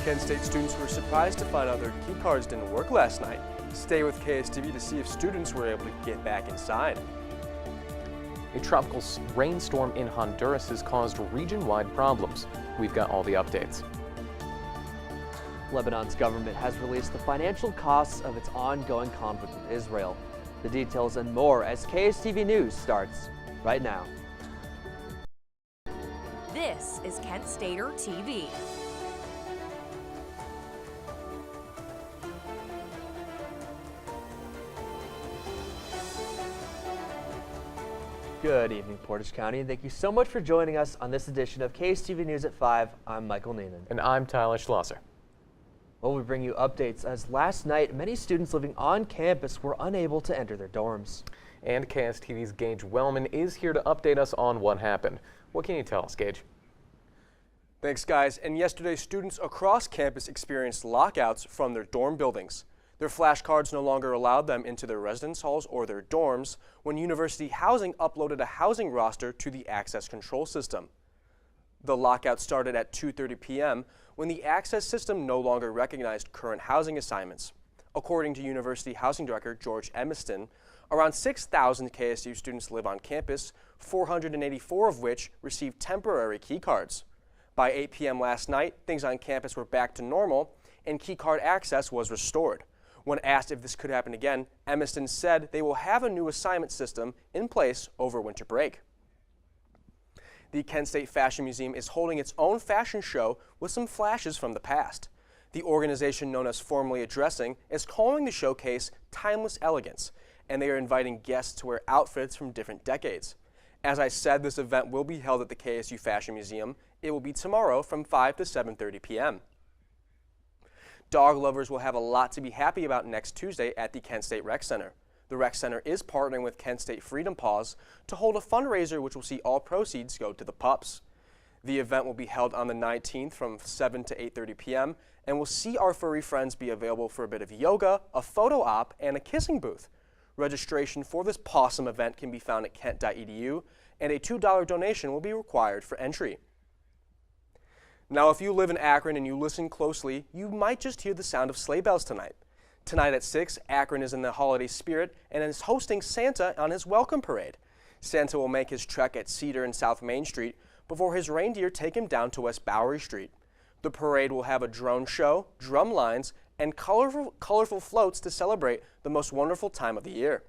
Kent State students were surprised to find out their key cards didn't work last night. Stay with KSTV to see if students were able to get back inside. A tropical rainstorm in Honduras has caused region-wide problems. We've got all the updates. Lebanon's government has released the financial costs of its ongoing conflict with Israel. The details and more as KSTV News starts right now. This is Kent Stater TV. Good evening, Portage County, and thank you so much for joining us on this edition of KSTV News at 5. I'm Michael Neiman. And I'm Tyler Schlosser. Well, we bring you updates as last night many students living on campus were unable to enter their dorms. And KSTV's Gage Wellman is here to update us on what happened. What can you tell us, Gage? Thanks, guys. And yesterday, students across campus experienced lockouts from their dorm buildings. Their flashcards no longer allowed them into their residence halls or their dorms when University Housing uploaded a housing roster to the access control system. The lockout started at 2:30 p.m. when the access system no longer recognized current housing assignments. According to University Housing Director George Emiston, around 6,000 KSU students live on campus, 484 of which received temporary key cards. By 8 p.m. last night, things on campus were back to normal and key card access was restored. When asked if this could happen again, Emiston said they will have a new assignment system in place over winter break. The Kent State Fashion Museum is holding its own fashion show with some flashes from the past. The organization known as Formally Addressing is calling the showcase Timeless Elegance, and they are inviting guests to wear outfits from different decades. As I said, this event will be held at the KSU Fashion Museum. It will be tomorrow from 5 to 7:30 p.m. Dog lovers will have a lot to be happy about next Tuesday at the Kent State Rec Center. The Rec Center is partnering with Kent State Freedom Paws to hold a fundraiser which will see all proceeds go to the pups. The event will be held on the 19th from 7 to 8:30 p.m. and will see our furry friends be available for a bit of yoga, a photo op, and a kissing booth. Registration for this pawsome event can be found at kent.edu, and a $2 donation will be required for entry. Now, if you live in Akron and you listen closely, you might just hear the sound of sleigh bells tonight. Tonight at 6, Akron is in the holiday spirit and is hosting Santa on his welcome parade. Santa will make his trek at Cedar and South Main Street before his reindeer take him down to West Bowery Street. The parade will have a drone show, drum lines, and colorful floats to celebrate the most wonderful time of the year.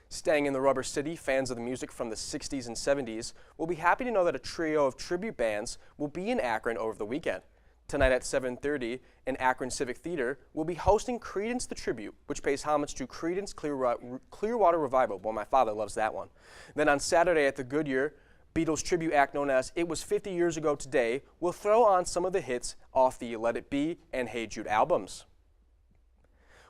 Staying in the Rubber City, fans of the music from the 60s and 70s will be happy to know that a trio of tribute bands will be in Akron over the weekend. Tonight at 7:30, in Akron Civic Theater, will be hosting Creedence the Tribute, which pays homage to Creedence Clearwater Revival. Well, my father loves that one. Then on Saturday at the Goodyear, Beatles tribute act known as It Was 50 Years Ago Today will throw on some of the hits off the Let It Be and Hey Jude albums.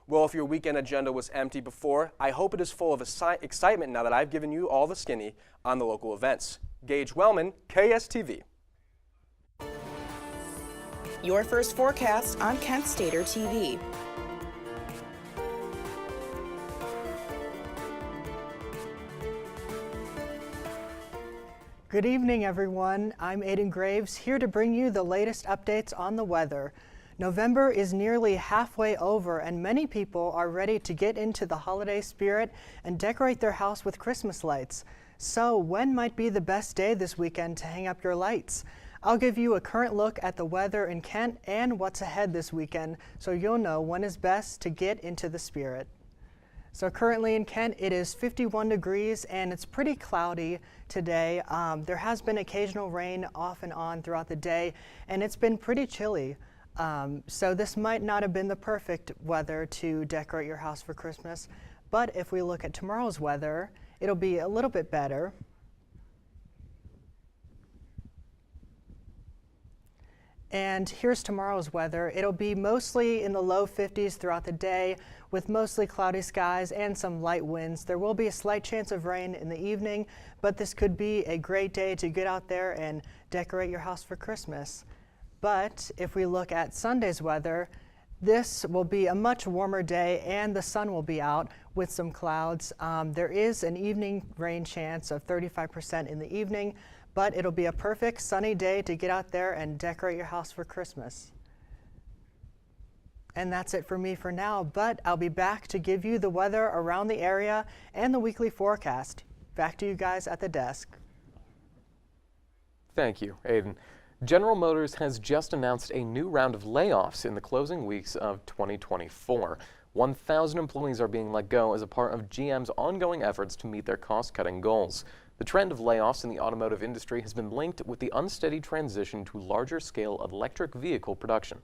Well, if your weekend agenda was empty before, I hope it is full of excitement now that I've given you all the skinny on the local events. Gage Wellman, KSTV. Your first forecast on Kent Stater TV. Good evening, everyone. I'm Aiden Graves, here to bring you the latest updates on the weather. November is nearly halfway over, and many people are ready to get into the holiday spirit and decorate their house with Christmas lights. So, when might be the best day this weekend to hang up your lights? I'll give you a current look at the weather in Kent and what's ahead this weekend, so you'll know when is best to get into the spirit. So currently in Kent, it is 51 degrees and it's pretty cloudy today. There has been occasional rain off and on throughout the day, and it's been pretty chilly. So this might not have been the perfect weather to decorate your house for Christmas, but if we look at tomorrow's weather, it'll be a little bit better. And here's tomorrow's weather. It'll be mostly in the low 50s throughout the day with mostly cloudy skies and some light winds. There will be a slight chance of rain in the evening, but this could be a great day to get out there and decorate your house for Christmas. But if we look at Sunday's weather, this will be a much warmer day and the sun will be out with some clouds. There is an evening rain chance of 35% in the evening, but it'll be a perfect sunny day to get out there and decorate your house for Christmas. And that's it for me for now, but I'll be back to give you the weather around the area and the weekly forecast. Back to you guys at the desk. Thank you, Aiden. General Motors has just announced a new round of layoffs in the closing weeks of 2024. 1,000 employees are being let go as a part of GM's ongoing efforts to meet their cost-cutting goals. The trend of layoffs in the automotive industry has been linked with the unsteady transition to larger-scale electric vehicle production.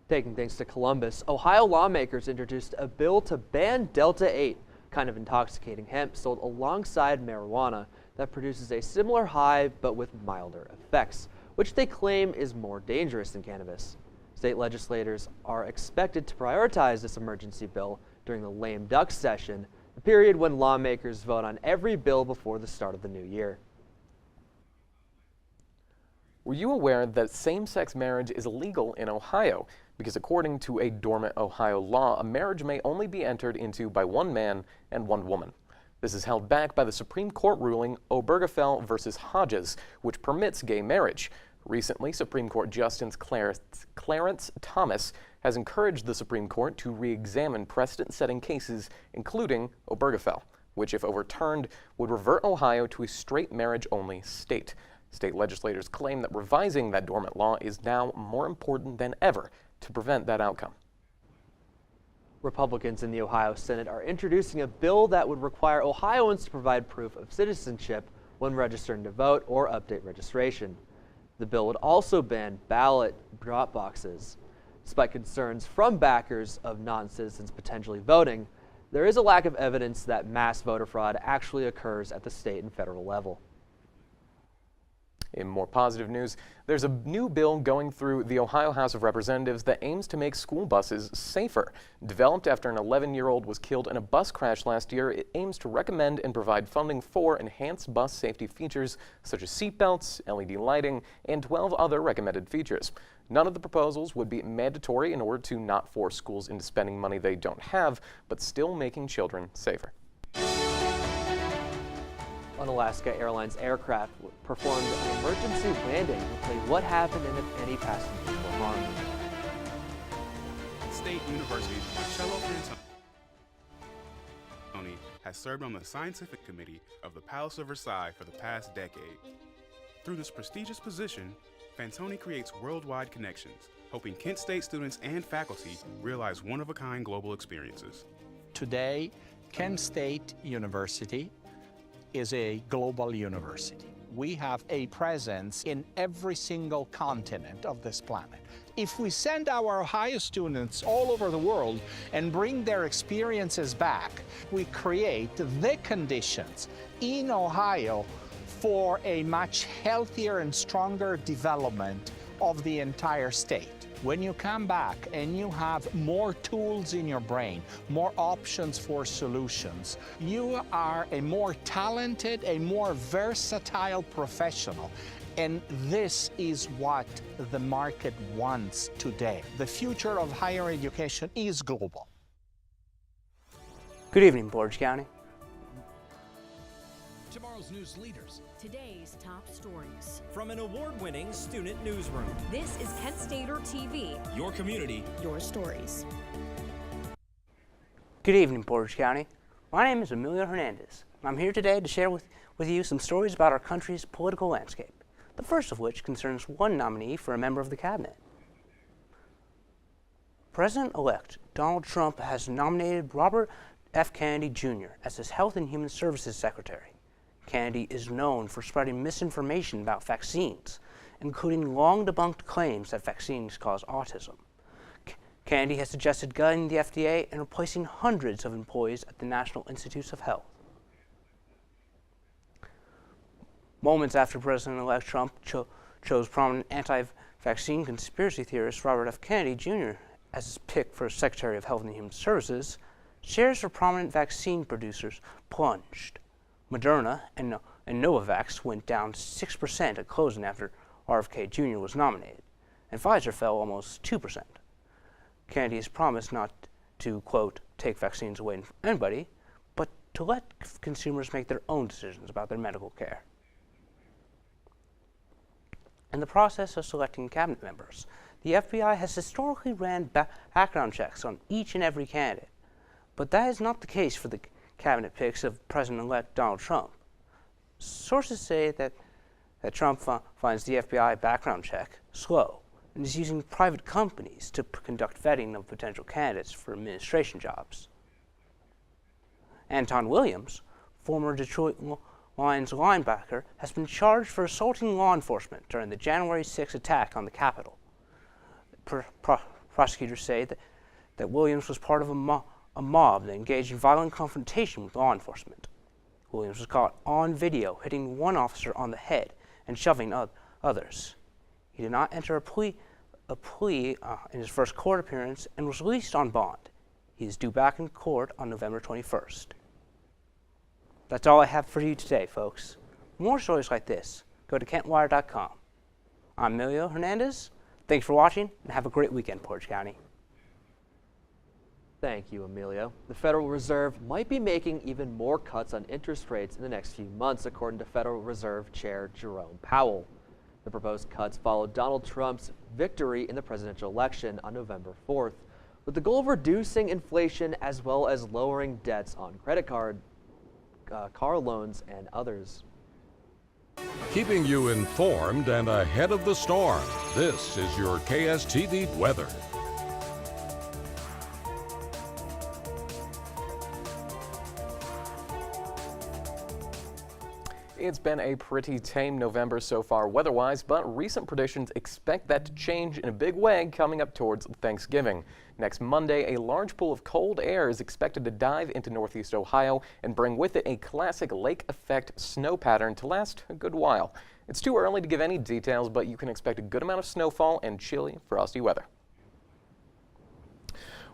Taking things to Columbus, Ohio lawmakers introduced a bill to ban Delta 8, kind of intoxicating hemp sold alongside marijuana that produces a similar high but with milder effects, which they claim is more dangerous than cannabis. State legislators are expected to prioritize this emergency bill during the lame duck session, the period when lawmakers vote on every bill before the start of the new year. Were you aware that same-sex marriage is illegal in Ohio? Because according to a dormant Ohio law, a marriage may only be entered into by one man and one woman. This is held back by the Supreme Court ruling Obergefell versus Hodges, which permits gay marriage. Recently, Supreme Court Justice Clarence Thomas has encouraged the Supreme Court to re-examine precedent-setting cases, including Obergefell, which, if overturned, would revert Ohio to a straight marriage-only state. State legislators claim that revising that dormant law is now more important than ever to prevent that outcome. Republicans in the Ohio Senate are introducing a bill that would require Ohioans to provide proof of citizenship when registering to vote or update registration. The bill would also ban ballot drop boxes. Despite concerns from backers of non-citizens potentially voting, there is a lack of evidence that mass voter fraud actually occurs at the state and federal level. In more positive news, there's a new bill going through the Ohio House of Representatives that aims to make school buses safer. Developed after an 11-year-old was killed in a bus crash last year, it aims to recommend and provide funding for enhanced bus safety features such as seatbelts, LED lighting, and 12 other recommended features. None of the proposals would be mandatory in order to not force schools into spending money they don't have, but still making children safer. An Alaska Airlines aircraft performed an emergency landing to play what happened and if any passengers were harmed. State University's Marcello Fantoni has served on the scientific committee of the Palace of Versailles for the past decade. Through this prestigious position, Fantoni creates worldwide connections, helping Kent State students and faculty realize one-of-a-kind global experiences. Today, Kent State University is a global university. We have a presence in every single continent of this planet. If we send our Ohio students all over the world and bring their experiences back, we create the conditions in Ohio for a much healthier and stronger development of the entire state. When you come back and you have more tools in your brain, more options for solutions, you are a more talented, a more versatile professional. And this is what the market wants today. The future of higher education is global. Good evening, Portage County. Tomorrow's news leaders. Today's top stories. From an award-winning student newsroom. This is Kent Stater TV. Your community. Your stories. Good evening, Portage County. My name is Emilio Hernandez. I'm here today to share with you some stories about our country's political landscape. The first of which concerns one nominee for a member of the cabinet. President-elect Donald Trump has nominated Robert F. Kennedy Jr. as his Health and Human Services Secretary. Kennedy is known for spreading misinformation about vaccines, including long-debunked claims that vaccines cause autism. Kennedy has suggested gutting the FDA and replacing hundreds of employees at the National Institutes of Health. Moments after President-elect Trump chose prominent anti-vaccine conspiracy theorist Robert F. Kennedy Jr. as his pick for Secretary of Health and Human Services, shares for prominent vaccine producers plunged. Moderna and Novavax went down 6% at closing after RFK Jr. was nominated, and Pfizer fell almost 2%. Kennedy has promised not to, quote, take vaccines away from anybody, but to let consumers make their own decisions about their medical care. In the process of selecting cabinet members, the FBI has historically ran background checks on each and every candidate, but that is not the case for the cabinet picks of President-elect Donald Trump. Sources say that Trump finds the FBI background check slow and is using private companies to conduct vetting of potential candidates for administration jobs. Anton Williams, former Detroit Lions linebacker, has been charged for assaulting law enforcement during the January 6 attack on the Capitol. Prosecutors say that Williams was part of a mob that engaged in violent confrontation with law enforcement. Williams was caught on video hitting one officer on the head and shoving others. He did not enter a plea in his first court appearance and was released on bond. He is due back in court on November 21st. That's all I have for you today, folks. For more stories like this, go to KentWire.com. I'm Emilio Hernandez. Thanks for watching, and have a great weekend, Portage County. Thank you, Emilio. The Federal Reserve might be making even more cuts on interest rates in the next few months, according to Federal Reserve Chair Jerome Powell. The proposed cuts follow Donald Trump's victory in the presidential election on November 4th, with the goal of reducing inflation as well as lowering debts on credit card, car loans, and others. Keeping you informed and ahead of the storm, this is your KSTV weather. It's been a pretty tame November so far weather-wise, but recent predictions expect that to change in a big way coming up towards Thanksgiving. Next Monday, a large pool of cold air is expected to dive into northeast Ohio and bring with it a classic lake effect snow pattern to last a good while. It's too early to give any details, but you can expect a good amount of snowfall and chilly, frosty weather.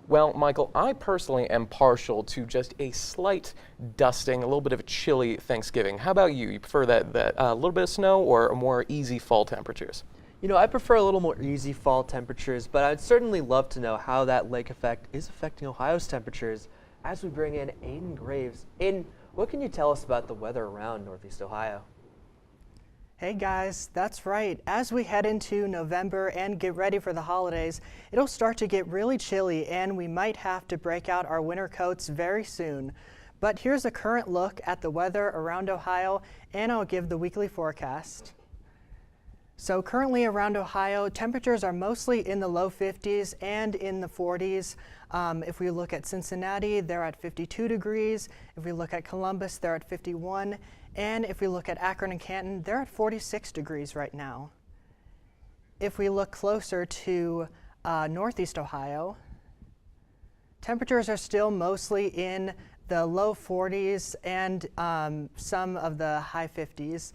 Well, Michael, I personally am partial to just a slight dusting, a little bit of a chilly Thanksgiving. How about you? You prefer that little bit of snow or more easy fall temperatures? You know, I prefer a little more easy fall temperatures, but I'd certainly love to know how that lake effect is affecting Ohio's temperatures as we bring in Aiden Graves. Aiden, what can you tell us about the weather around Northeast Ohio? Hey guys, that's right. As we head into November and get ready for the holidays, it'll start to get really chilly and we might have to break out our winter coats very soon. But here's a current look at the weather around Ohio, and I'll give the weekly forecast. So currently around Ohio, temperatures are mostly in the low 50s and in the 40s. If we look at Cincinnati, they're at 52 degrees. If we look at Columbus, they're at 51. And if we look at Akron and Canton, they're at 46 degrees right now. If we look closer to Northeast Ohio, temperatures are still mostly in the low 40s and some of the high 50s.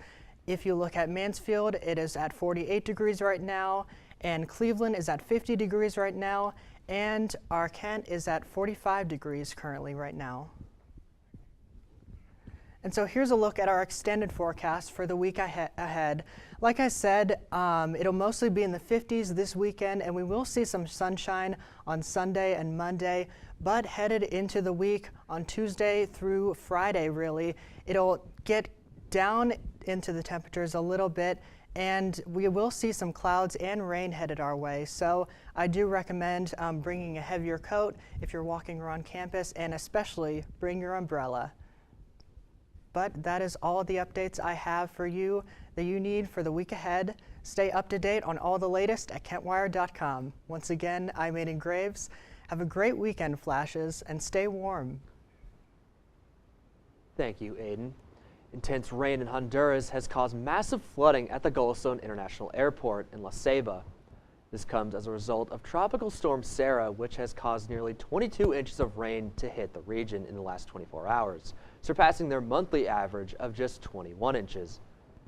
If you look at Mansfield, it is at 48 degrees right now, and Cleveland is at 50 degrees right now, and our Kent is at 45 degrees currently right now. And so here's a look at our extended forecast for the week ahead. Like I said, it'll mostly be in the 50s this weekend, and we will see some sunshine on Sunday and Monday, but headed into the week on Tuesday through Friday, really, it'll get down into the temperatures a little bit, and we will see some clouds and rain headed our way. So I do recommend bringing a heavier coat if you're walking around campus, and especially bring your umbrella. But that is all the updates I have for you that you need for the week ahead. Stay up to date on all the latest at KentWire.com. Once again, I'm Aiden Graves. Have a great weekend, Flashes, and stay warm. Thank you, Aiden. Intense rain in Honduras has caused massive flooding at the Goldstone International Airport in La Ceiba. This comes as a result of Tropical Storm Sarah, which has caused nearly 22 inches of rain to hit the region in the last 24 hours, surpassing their monthly average of just 21 inches.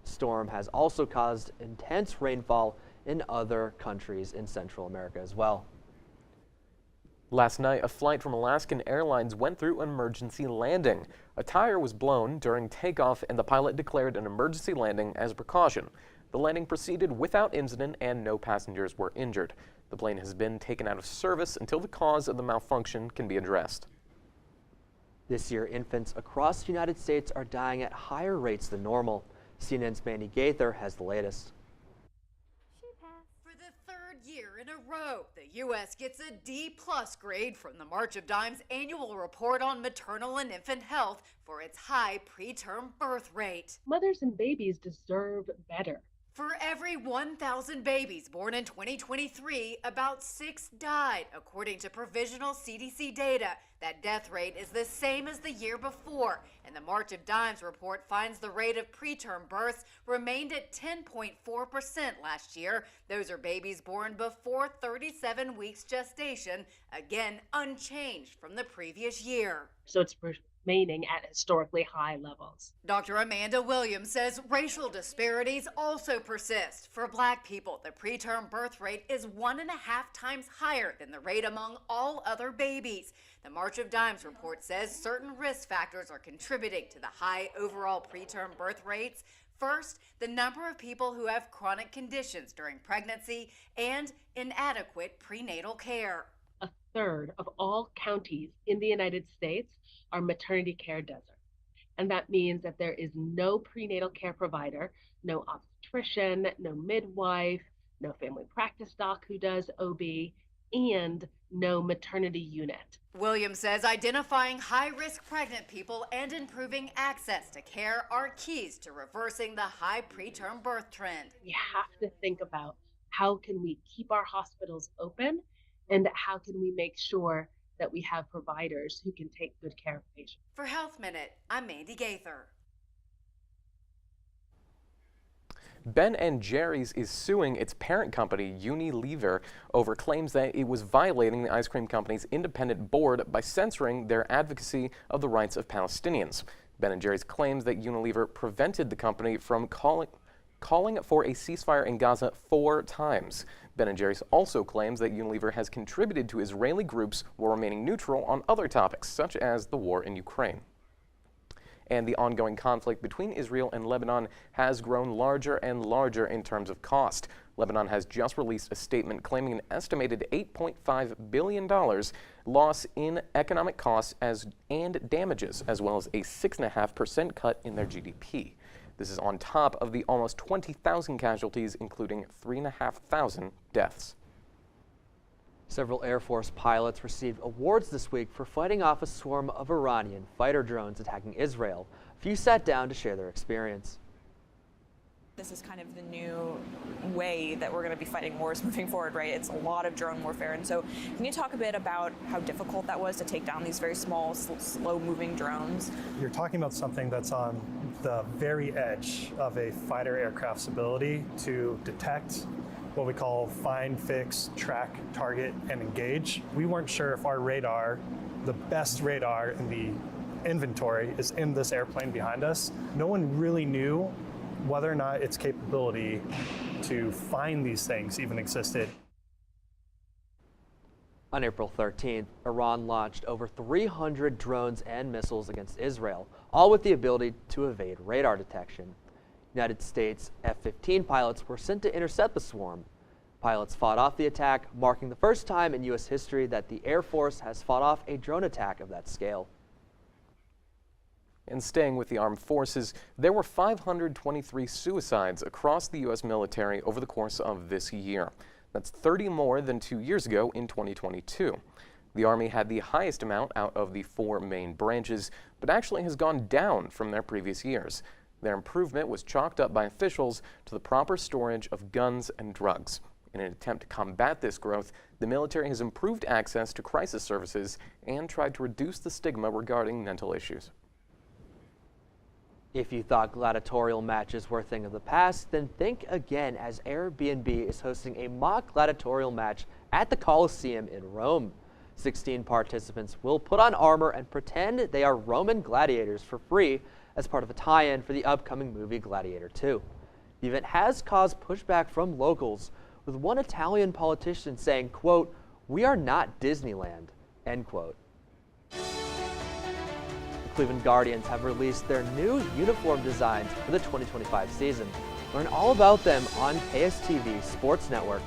The storm has also caused intense rainfall in other countries in Central America as well. Last night, a flight from Alaskan Airlines went through an emergency landing. A tire was blown during takeoff, and the pilot declared an emergency landing as a precaution. The landing proceeded without incident and no passengers were injured. The plane has been taken out of service until the cause of the malfunction can be addressed. This year, infants across the United States are dying at higher rates than normal. CNN's Mandy Gaither has the latest. For the third year in a row, the U.S. gets a D-plus grade from the March of Dimes annual report on maternal and infant health for its high preterm birth rate. Mothers and babies deserve better. For every 1,000 babies born in 2023, about 6 died, according to provisional CDC data. That death rate is the same as the year before, and the March of Dimes report finds the rate of preterm births remained at 10.4% last year. Those are babies born before 37 weeks gestation, again unchanged from the previous year. So it's remaining at historically high levels. Dr. Amanda Williams says racial disparities also persist. For Black people, the preterm birth rate is 1.5 times higher than the rate among all other babies. The March of Dimes report says certain risk factors are contributing to the high overall preterm birth rates. First, the number of people who have chronic conditions during pregnancy and inadequate prenatal care. A third of all counties in the United States are maternity care deserts. And that means that there is no prenatal care provider, no obstetrician, no midwife, no family practice doc who does OB, and no maternity unit. Williams says identifying high-risk pregnant people and improving access to care are keys to reversing the high preterm birth trend. We have to think about how can we keep our hospitals open and how can we make sure that we have providers who can take good care of patients. For Health Minute, I'm Mandy Gaither. Ben & Jerry's is suing its parent company, Unilever, over claims that it was violating the ice cream company's independent board by censoring their advocacy of the rights of Palestinians. Ben & Jerry's claims that Unilever prevented the company from calling for a ceasefire in Gaza 4 times. Ben & Jerry's also claims that Unilever has contributed to Israeli groups while remaining neutral on other topics, such as the war in Ukraine. And the ongoing conflict between Israel and Lebanon has grown larger and larger in terms of cost. Lebanon has just released a statement claiming an estimated $8.5 billion loss in economic costs and damages, as well as a 6.5% cut in their GDP. This is on top of the almost 20,000 casualties, including 3,500 deaths. Several Air Force pilots received awards this week for fighting off a swarm of Iranian fighter drones attacking Israel. A few sat down to share their experience. This is kind of the new way that we're going to be fighting wars moving forward, right? It's a lot of drone warfare. And so can you talk a bit about how difficult that was to take down these very small, slow-moving drones? You're talking about something that's on the very edge of a fighter aircraft's ability to detect what we call find, fix, track, target, and engage. We weren't sure if our radar, the best radar in the inventory, is in this airplane behind us. No one really knew whether or not its capability to find these things even existed. On April 13th, Iran launched over 300 drones and missiles against Israel, all with the ability to evade radar detection. United States F-15 pilots were sent to intercept the swarm. Pilots fought off the attack, marking the first time in U.S. history that the Air Force has fought off a drone attack of that scale. And staying with the armed forces, there were 523 suicides across the U.S. military over the course of this year. That's 30 more than 2 years ago in 2022. The Army had the highest amount out of the 4 main branches, but actually has gone down from their previous years. Their improvement was chalked up by officials to the proper storage of guns and drugs. In an attempt to combat this growth, the military has improved access to crisis services and tried to reduce the stigma regarding mental issues. If you thought gladiatorial matches were a thing of the past, then think again, as Airbnb is hosting a mock gladiatorial match at the Colosseum in Rome. 16 participants will put on armor and pretend they are Roman gladiators for free as part of a tie-in for the upcoming movie Gladiator 2. The event has caused pushback from locals, with one Italian politician saying, quote, "We are not Disneyland," end quote. Cleveland Guardians have released their new uniform designs for the 2025 season. Learn all about them on KSTV Sports Network.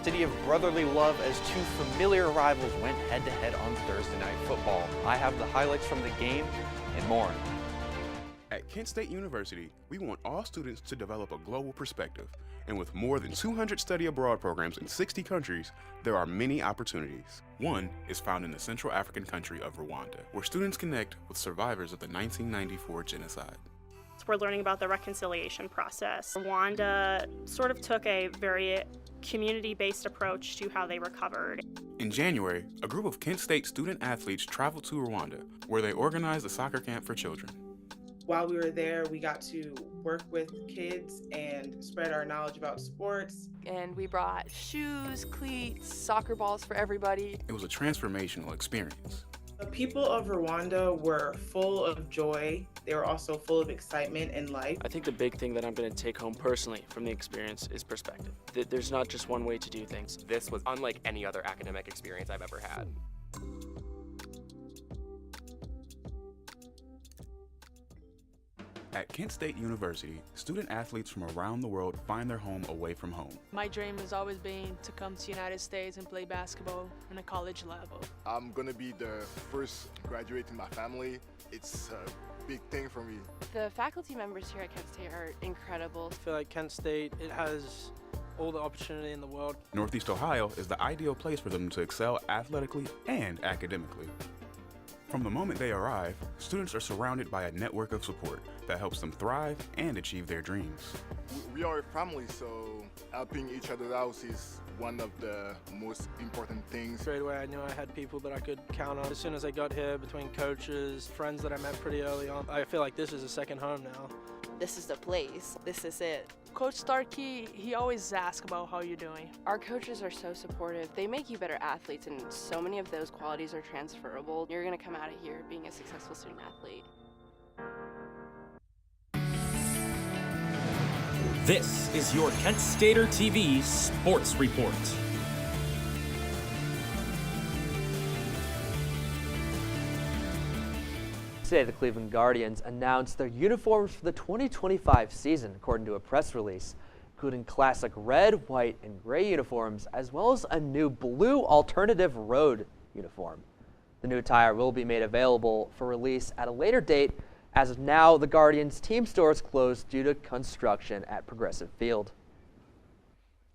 City of brotherly love as 2 familiar rivals went head-to-head on Thursday Night Football. I have the highlights from the game and more. At At Kent State University, we want all students to develop a global perspective. And with more than 200 study abroad programs in 60 countries, there are many opportunities. One is found in the Central African country of Rwanda, where students connect with survivors of the 1994 genocide. We're learning about the reconciliation process. Rwanda sort of took a very community-based approach to how they recovered. In January, a group of Kent State student athletes traveled to Rwanda, where they organized a soccer camp for children. While we were there, we got to work with kids and spread our knowledge about sports. And we brought shoes, cleats, soccer balls for everybody. It was a transformational experience. The people of Rwanda were full of joy. They were also full of excitement and life. I think the big thing that I'm going to take home personally from the experience is perspective. There's not just one way to do things. This was unlike any other academic experience I've ever had. At Kent State University, student athletes from around the world find their home away from home. My dream has always been to come to the United States and play basketball on a college level. I'm going to be the first graduate in my family. It's a big thing for me. The faculty members here at Kent State are incredible. I feel like Kent State, it has all the opportunity in the world. Northeast Ohio is the ideal place for them to excel athletically and academically. From the moment they arrive, students are surrounded by a network of support that helps them thrive and achieve their dreams. We are a family, so helping each other out is one of the most important things. Straight away I knew I had people that I could count on. As soon as I got here, between coaches, friends that I met pretty early on, I feel like this is a second home now. This is the place. This is it. Coach Starkey, he always asks about how you're doing. Our coaches are so supportive. They make you better athletes, and so many of those qualities are transferable. You're going to come out of here being a successful student athlete. This is your Kent Stater TV Sports Report. Today, the Cleveland Guardians announced their uniforms for the 2025 season, according to a press release, including classic red, white, and gray uniforms, as well as a new blue alternative road uniform. The new attire will be made available for release at a later date. As of now, the Guardians' team store is closed due to construction at Progressive Field.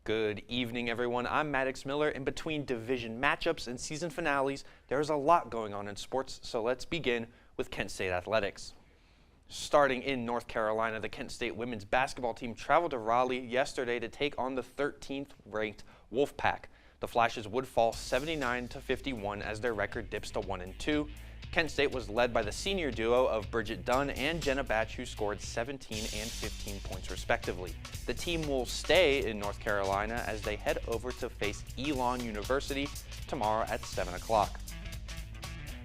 Good evening, everyone. I'm Maddox Miller. In between division matchups and season finales, there's a lot going on in sports, so let's begin with Kent State athletics. Starting in North Carolina, the Kent State women's basketball team traveled to Raleigh yesterday to take on the 13th ranked Wolfpack. The Flashes would fall 79-51 as their record dips to 1-2. Kent State was led by the senior duo of Bridget Dunn and Jenna Batch, who scored 17 and 15 points respectively. The team will stay in North Carolina as they head over to face Elon University tomorrow at 7 o'clock.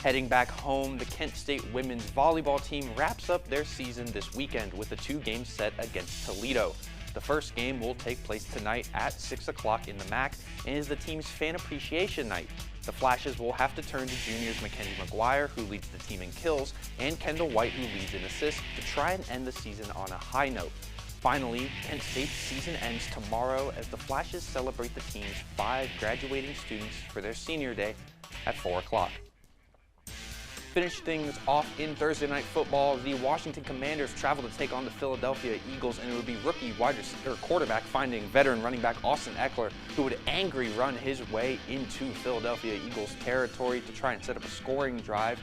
Heading back home, the Kent State women's volleyball team wraps up their season this weekend with a 2-game set against Toledo. The first game will take place tonight at 6 o'clock in the MAC and is the team's fan appreciation night. The Flashes will have to turn to juniors Mackenzie McGuire, who leads the team in kills, and Kendall White, who leads in assists, to try and end the season on a high note. Finally, Kent State's season ends tomorrow as the Flashes celebrate the team's 5 graduating students for their senior day at 4 o'clock. Finish things off in Thursday Night Football. The Washington Commanders travel to take on the Philadelphia Eagles, and it would be rookie quarterback finding veteran running back Austin Eckler, who would angry run his way into Philadelphia Eagles territory to try and set up a scoring drive.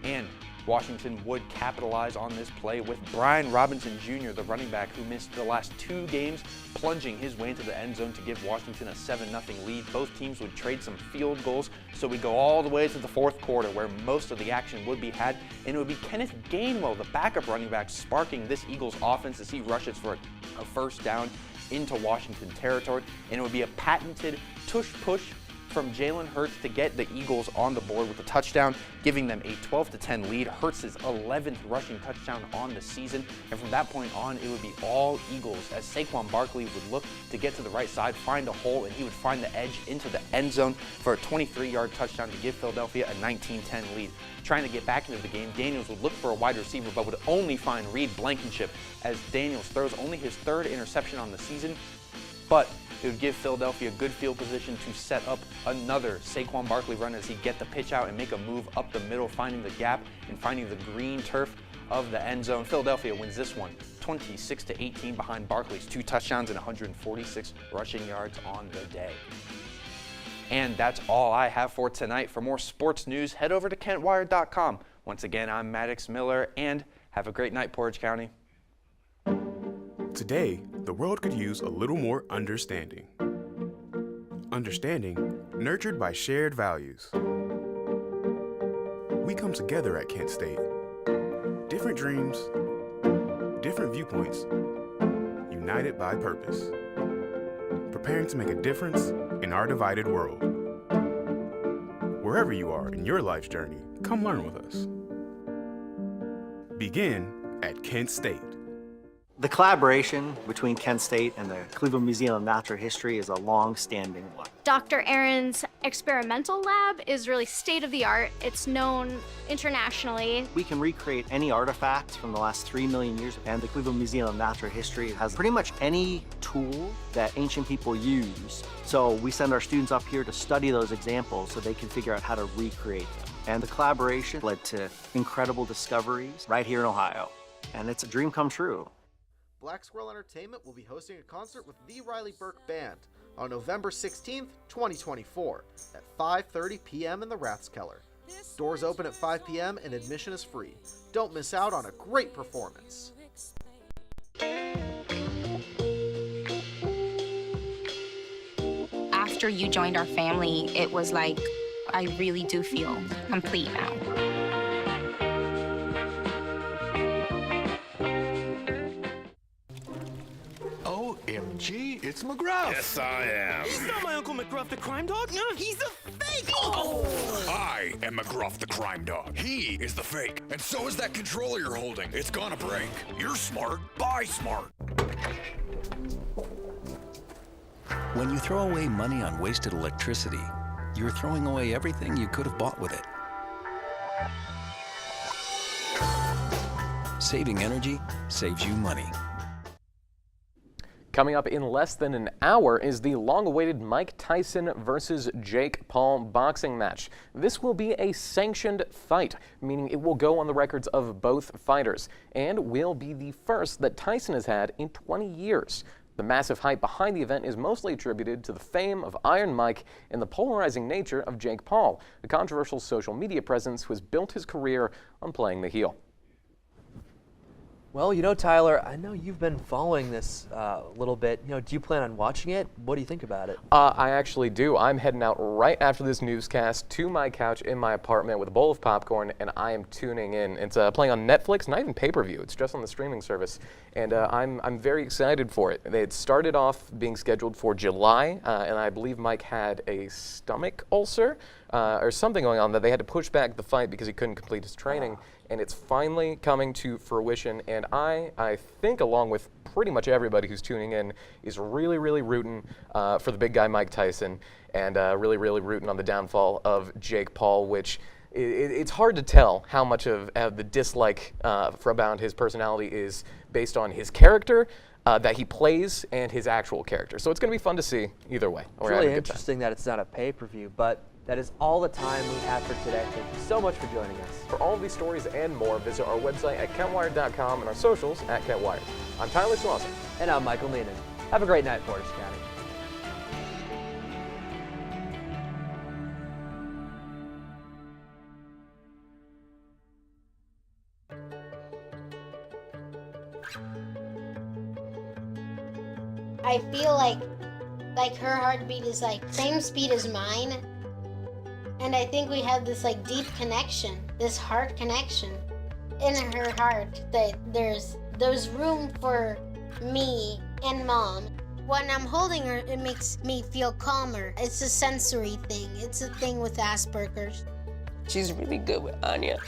And Washington would capitalize on this play with Brian Robinson Jr., the running back who missed the last 2 games, plunging his way into the end zone to give Washington a 7-0 lead. Both teams would trade some field goals, so we go all the way to the 4th quarter where most of the action would be had, and it would be Kenneth Gainwell, the backup running back, sparking this Eagles offense as he rushes for a first down into Washington territory, and it would be a patented tush-push from Jalen Hurts to get the Eagles on the board with a touchdown, giving them a 12-10 lead. Hurts' 11th rushing touchdown on the season, and from that point on, it would be all Eagles as Saquon Barkley would look to get to the right side, find a hole, and he would find the edge into the end zone for a 23-yard touchdown to give Philadelphia a 19-10 lead. Trying to get back into the game, Daniels would look for a wide receiver, but would only find Reed Blankenship as Daniels throws only his 3rd interception on the season. But It would give Philadelphia good field position to set up another Saquon Barkley run as he get the pitch out and make a move up the middle, finding the gap and finding the green turf of the end zone. Philadelphia wins this one 26-18 behind Barkley's 2 touchdowns and 146 rushing yards on the day. And that's all I have for tonight. For more sports news, head over to KentWire.com. Once again, I'm Maddox Miller, and have a great night, Portage County. Today, the world could use a little more understanding. Understanding nurtured by shared values. We come together at Kent State. Different dreams, different viewpoints, united by purpose. Preparing to make a difference in our divided world. Wherever you are in your life's journey, come learn with us. Begin at Kent State. The collaboration between Kent State and the Cleveland Museum of Natural History is a long-standing one. Dr. Aaron's experimental lab is really state-of-the-art. It's known internationally. We can recreate any artifacts from the last 3 million years, and the Cleveland Museum of Natural History has pretty much any tool that ancient people use. So we send our students up here to study those examples so they can figure out how to recreate them. And the collaboration led to incredible discoveries right here in Ohio. And it's a dream come true. Black Squirrel Entertainment will be hosting a concert with the Riley Burke Band on November 16th, 2024 at 5:30 p.m. in the Rathskeller. Doors open at 5 p.m. and admission is free. Don't miss out on a great performance. After you joined our family, it was like, I really do feel complete now. OMG, it's McGruff. Yes, I am. It's not my Uncle McGruff, the crime dog. He's a fake. I am McGruff the crime dog. He is the fake. And so is that controller you're holding. It's gonna break. You're smart. Buy smart. When you throw away money on wasted electricity, you're throwing away everything you could have bought with it. Saving energy saves you money. Coming up in less than an hour is the long-awaited Mike Tyson versus Jake Paul boxing match. This will be a sanctioned fight, meaning it will go on the records of both fighters, and will be the first that Tyson has had in 20 years. The massive hype behind the event is mostly attributed to the fame of Iron Mike and the polarizing nature of Jake Paul, a controversial social media presence who has built his career on playing the heel. Well, you know, Tyler, I know you've been following this a little bit. You know, do you plan on watching it? What do you think about it? I actually do. I'm heading out right after this newscast to my couch in my apartment with a bowl of popcorn, and I am tuning in. It's playing on Netflix, not even pay-per-view. It's just on the streaming service, and I'm very excited for it. It started off being scheduled for July, and I believe Mike had a stomach ulcer or something going on that they had to push back the fight because he couldn't complete his training. And it's finally coming to fruition, and I think, along with pretty much everybody who's tuning in, is really, really rooting for the big guy Mike Tyson, and really, really rooting on the downfall of Jake Paul, which it's hard to tell how much of the dislike about his personality is based on his character that he plays and his actual character. So it's going to be fun to see either way. It's really interesting that it's not a pay-per-view, but that is all the time we have for today. Thank you so much for joining us. For all of these stories and more, visit our website at KentWire.com and our socials at KentWire. I'm Tyler Slauson. And I'm Michael Neenan. Have a great night, Portage County. I feel like her heartbeat is like same speed as mine. And I think we have this like deep connection, this heart connection in her heart, that there's room for me and Mom. When I'm holding her, it makes me feel calmer. It's a sensory thing. It's a thing with Asperger's. She's really good with Anya.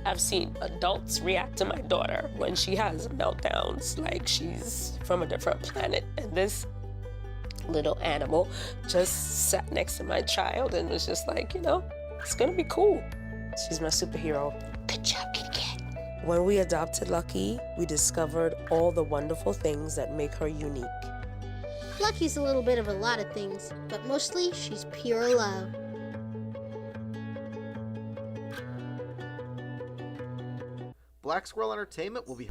I've seen adults react to my daughter when she has meltdowns like she's from a different planet. And this little animal just sat next to my child and was just like, you know, it's gonna be cool. She's my superhero. Good job, Kitty Cat. When we adopted Lucky, we discovered all the wonderful things that make her unique. Lucky's a little bit of a lot of things, but mostly she's pure love. Black Squirrel Entertainment will be